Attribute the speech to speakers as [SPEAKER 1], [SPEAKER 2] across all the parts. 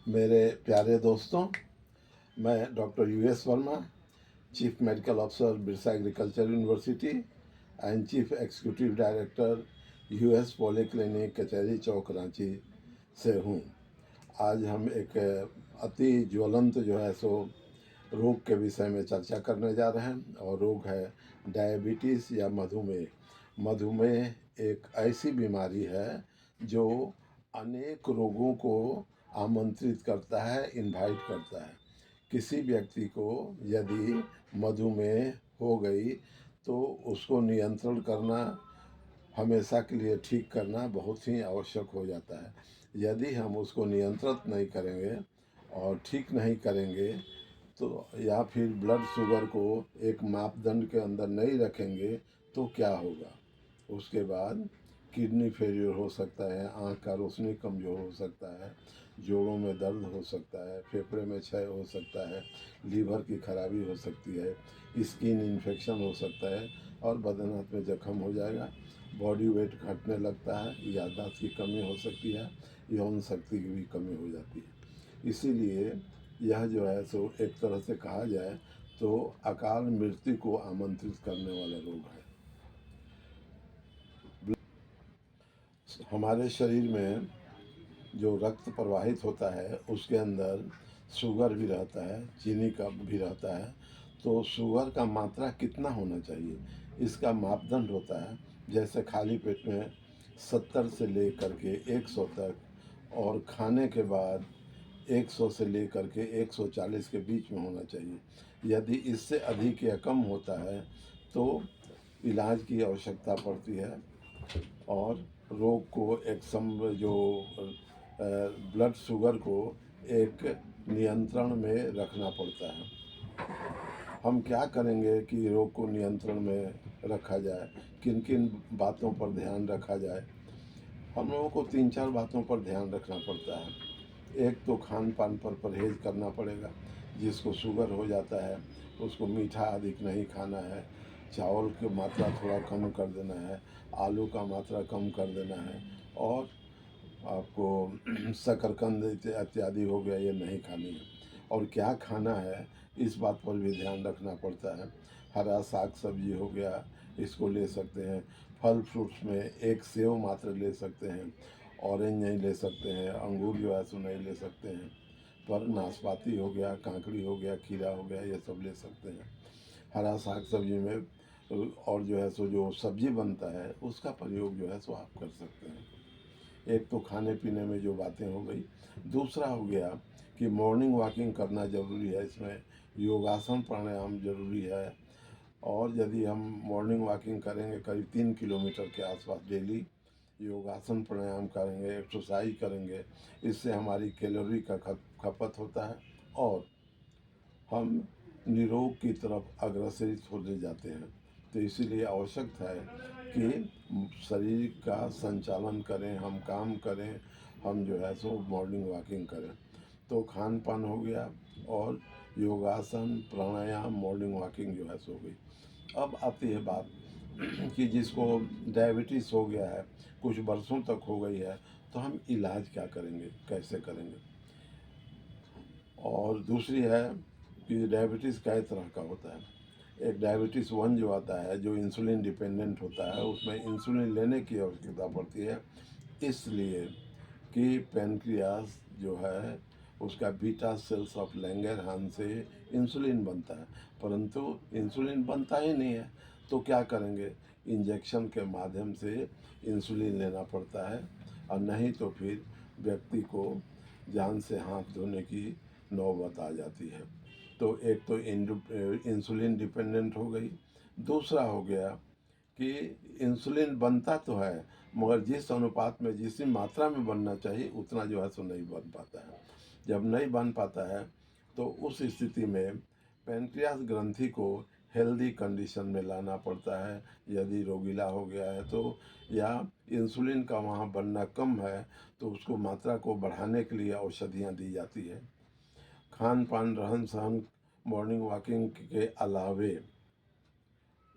[SPEAKER 1] मेरे प्यारे दोस्तों, मैं doctor US Verma, chief medical officer Birsa agriculture university and chief executive director US polyclinic कचहरी चौक रांची से हूँ। आज हम एक अति ज्वलंत जो है सो रोग के विषय में चर्चा करने जा रहे हैं और रोग है डायबिटीज़ या मधुमेह। मधुमेह एक ऐसी बीमारी है जो अनेक रोगों को आमंत्रित करता है, इनवाइट करता है। किसी व्यक्ति को यदि मधुमेह हो गई तो उसको नियंत्रण करना, हमेशा के लिए ठीक करना बहुत ही आवश्यक हो जाता है। यदि हम उसको नियंत्रित नहीं करेंगे और ठीक नहीं करेंगे तो या फिर ब्लड शुगर को एक मापदंड के अंदर नहीं रखेंगे तो क्या होगा? उसके बाद किडनी फेलियर हो सकता है, आँख का रोशनी कमज़ोर हो सकता है, जोड़ों में दर्द हो सकता है, फेफड़े में क्षय हो सकता है, लीवर की खराबी हो सकती है, स्किन इन्फेक्शन हो सकता है और बदन हाथ में जख्म हो जाएगा। बॉडी वेट घटने लगता है, याददाश्त की कमी हो सकती है, यौन शक्ति की भी कमी हो जाती है। इसीलिए यह जो है सो एक तरह से कहा जाए तो अकाल मृत्यु को आमंत्रित करने वाला रोग है। हमारे शरीर में जो रक्त प्रवाहित होता है उसके अंदर शुगर भी रहता है, चीनी का भी रहता है। तो शुगर का मात्रा कितना होना चाहिए इसका मापदंड होता है। जैसे खाली पेट में 70 से लेकर के 100 तक और खाने के बाद 100 से लेकर के 140 के बीच में होना चाहिए। यदि इससे अधिक या कम होता है तो इलाज की आवश्यकता पड़ती है और रोग को एक जो ब्लड शुगर को एक नियंत्रण में रखना पड़ता है। हम क्या करेंगे कि रोग को नियंत्रण में रखा जाए, किन किन बातों पर ध्यान रखा जाए? हम लोगों को 3-4 बातों पर ध्यान रखना पड़ता है। एक तो खान पान पर परहेज़ करना पड़ेगा। जिसको शुगर हो जाता है उसको मीठा अधिक नहीं खाना है, चावल की मात्रा थोड़ा कम कर देना है, आलू का मात्रा कम कर देना है और आपको शकरकंद इत्यादि हो गया ये नहीं खानी है। और क्या खाना है इस बात पर भी ध्यान रखना पड़ता है। हरा साग सब्जी हो गया, इसको ले सकते हैं। फल फ्रूट्स में एक सेव मात्र ले सकते हैं, ऑरेंज नहीं ले सकते हैं, अंगूर जो है सो नहीं ले सकते हैं। पर नाशपाती हो गया, काकड़ी हो गया, खीरा हो गया, ये सब ले सकते हैं। हरा साग सब्जी में और जो है सो जो सब्जी बनता है उसका प्रयोग जो है सो आप कर सकते हैं। एक तो खाने पीने में जो बातें हो गई। दूसरा हो गया कि मॉर्निंग वॉकिंग करना ज़रूरी है। इसमें योगासन प्राणायाम ज़रूरी है। और यदि हम मॉर्निंग वॉकिंग करेंगे करीब 3 किलोमीटर के आसपास डेली, योगासन प्राणायाम करेंगे, एक्सरसाइज करेंगे, इससे हमारी कैलोरी का खपत होता है और हम निरोग की तरफ अग्रसरित होते जाते हैं। तो इसीलिए आवश्यक है कि शरीर का संचालन करें, हम काम करें, हम जो है सो मॉर्निंग वॉकिंग करें। तो खान पान हो गया और योगासन प्राणायाम मॉर्निंग वॉकिंग जो है सो हो गई। अब आती है बात कि जिसको डायबिटीज़ हो गया है, कुछ वर्षों तक हो गई है, तो हम इलाज क्या करेंगे, कैसे करेंगे? और दूसरी है कि डायबिटीज़ कई तरह का होता है। एक डायबिटीज़ 1 जो आता है जो इंसुलिन डिपेंडेंट होता है, उसमें इंसुलिन लेने की आवश्यकता पड़ती है, इसलिए कि पैनक्रियास जो है उसका बीटा सेल्स ऑफ लैंगरहान से इंसुलिन बनता है। परंतु इंसुलिन बनता ही नहीं है तो क्या करेंगे? इंजेक्शन के माध्यम से इंसुलिन लेना पड़ता है और नहीं तो फिर व्यक्ति को जान से हाथ धोने की नौबत आ जाती है। तो एक तो इंसुलिन डिपेंडेंट हो गई। दूसरा हो गया कि इंसुलिन बनता तो है मगर जिस अनुपात में, जिस मात्रा में बनना चाहिए उतना जो है सो नहीं बन पाता है। जब नहीं बन पाता है तो उस स्थिति में पैनक्रियास ग्रंथि को हेल्दी कंडीशन में लाना पड़ता है। यदि रोगीला हो गया है तो, या इंसुलिन का वहाँ बनना कम है तो उसको मात्रा को बढ़ाने के लिए औषधियाँ दी जाती है। खान पान, रहन सहन, मॉर्निंग वॉकिंग के अलावे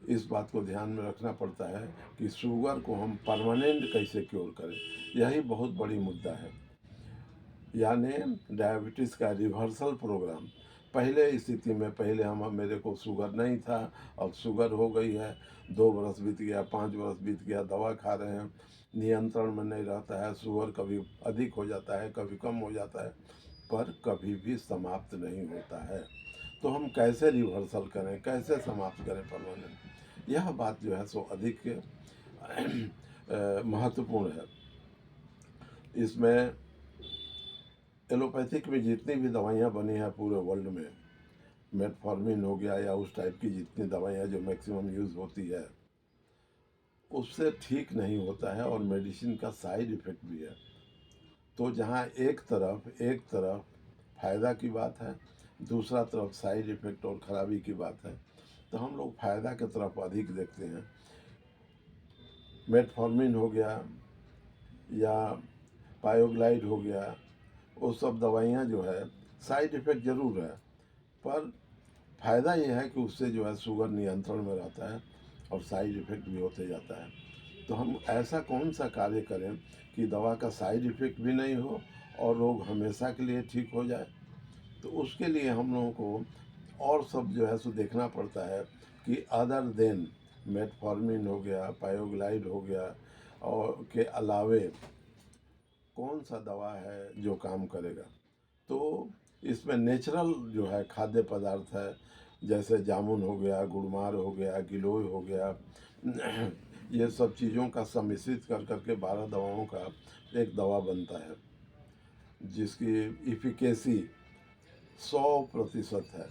[SPEAKER 1] इस बात को ध्यान में रखना पड़ता है कि शुगर को हम परमानेंट कैसे क्योर करें, यही बहुत बड़ी मुद्दा है। यानी डायबिटीज़ का रिवर्सल प्रोग्राम। पहले स्थिति में पहले मेरे को शुगर नहीं था, अब शुगर हो गई है, 2 बरस बीत गया, 5 बरस बीत गया, दवा खा रहे हैं, नियंत्रण में नहीं रहता है, शुगर कभी अधिक हो जाता है, कभी कम हो जाता है, पर कभी भी समाप्त नहीं होता है। तो हम कैसे रिवर्सल करें, कैसे समाप्त करें परमानेंट, यह बात जो है सो अधिक महत्वपूर्ण है। इसमें एलोपैथिक में जितनी भी दवाइयाँ बनी हैं पूरे वर्ल्ड में, मेटफॉर्मिन हो गया या उस टाइप की जितनी दवाइयाँ जो मैक्सिमम यूज़ होती है, उससे ठीक नहीं होता है और मेडिसिन का साइड इफ़ेक्ट भी है। तो जहाँ एक तरफ फ़ायदा की बात है, दूसरा तरफ साइड इफ़ेक्ट और ख़राबी की बात है, तो हम लोग फ़ायदा की तरफ अधिक देखते हैं। मेटफॉर्मिन हो गया या पायोग्लाइड हो गया, वो सब दवाइयाँ जो है साइड इफ़ेक्ट ज़रूर है, पर फ़ायदा ये है कि उससे जो है शुगर नियंत्रण में रहता है और साइड इफ़ेक्ट भी होते जाता है। तो हम ऐसा कौन सा कार्य करें कि दवा का साइड इफ़ेक्ट भी नहीं हो और रोग हमेशा के लिए ठीक हो जाए। तो उसके लिए हम लोगों को और सब जो है सो देखना पड़ता है कि अदर देन मेटफॉर्मिन हो गया, पायोग्लाइड हो गया और के अलावे कौन सा दवा है जो काम करेगा। तो इसमें नेचुरल जो है खाद्य पदार्थ है, जैसे जामुन हो गया, गुड़मार हो गया, गिलोय हो गया, ये सब चीज़ों का सम्मिश्रित कर करके 12 दवाओं का एक दवा बनता है, जिसकी इफिकेसी 100% है।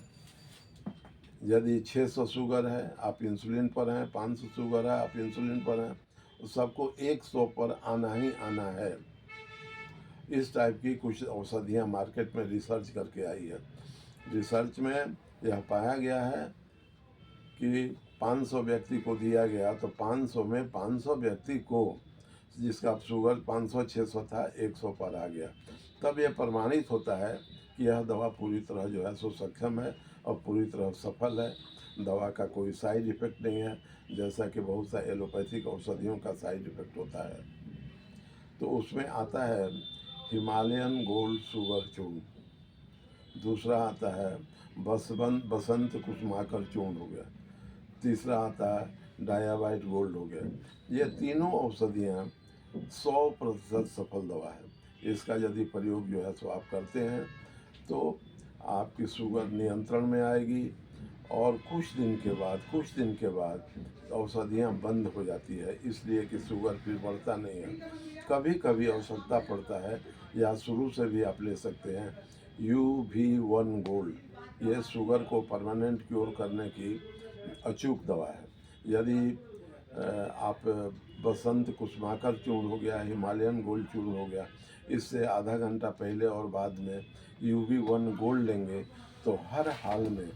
[SPEAKER 1] यदि 600 शुगर है, आप इंसुलिन पर हैं, 500 शुगर है, आप इंसुलिन पर हैं, तो सबको 100 पर आना ही आना है। इस टाइप की कुछ औषधियाँ मार्केट में रिसर्च करके आई है। रिसर्च में यह पाया गया है कि 500 व्यक्ति को दिया गया, तो 500 में 500 व्यक्ति को जिसका शुगर 500-600 था 100 पर आ गया। तब यह प्रमाणित होता है कि यह दवा पूरी तरह जो है सो सक्षम है और पूरी तरह सफल है। दवा का कोई साइड इफ़ेक्ट नहीं है, जैसा कि बहुत सा एलोपैथिक औषधियों का साइड इफ़ेक्ट होता है। तो उसमें आता है हिमालयन गोल्ड शुगर चूर्ण, दूसरा आता है बसंत कुसुमाकर चूर्ण हो गया, तीसरा आता है डायाबाइट गोल्ड हो गया। ये तीनों औषधियाँ 100% सफल दवा है। इसका यदि प्रयोग जो है सो आप करते हैं तो आपकी शुगर नियंत्रण में आएगी और कुछ दिन के बाद औषधियाँ बंद हो जाती है, इसलिए कि शुगर फिर बढ़ता नहीं है। कभी कभी आवश्यकता पड़ता है, या शुरू से भी आप ले सकते हैं UV1 गोल्ड। ये शुगर को परमानेंट क्योर करने की अचूक दवा है। यदि आप बसंत कुसुमाकर चूर्ण हो गया, हिमालयन गोल्ड चूर्ण हो गया, इससे आधा घंटा पहले और बाद में UV1 गोल्ड लेंगे तो हर हाल में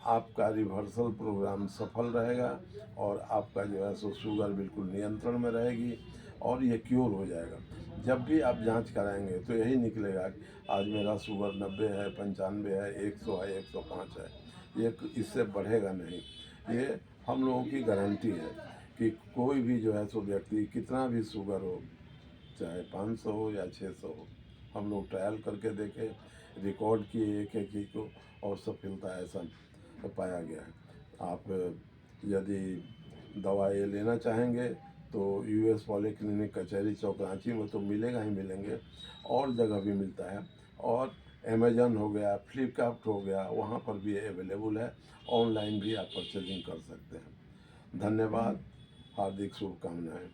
[SPEAKER 1] आपका रिवर्सल प्रोग्राम सफल रहेगा और आपका जो है सो शुगर बिल्कुल नियंत्रण में रहेगी और ये क्योर हो जाएगा। जब भी आप जांच कराएंगे तो यही निकलेगा कि आज मेरा शुगर 90 है, 95 है, 100 है, 105 है, ये इससे बढ़ेगा नहीं। ये हम लोगों की गारंटी है कि कोई भी जो है सो व्यक्ति कितना भी शुगर हो, चाहे 500 हो या 600 हो, हम लोग ट्रायल करके देखे, रिकॉर्ड किए एक एक चीज़ को और सफलता ऐसा पाया गया है। आप यदि दवा ये लेना चाहेंगे तो US पॉलीक्लिनिक कचहरी चौक रांची में तो मिलेगा ही मिलेंगे, और जगह भी मिलता है, और अमेजन हो गया, फ्लिपकार्ट हो गया, वहाँ पर भी अवेलेबल है। ऑनलाइन भी आप परचेजिंग कर सकते हैं। धन्यवाद, हार्दिक शुभकामनाएं।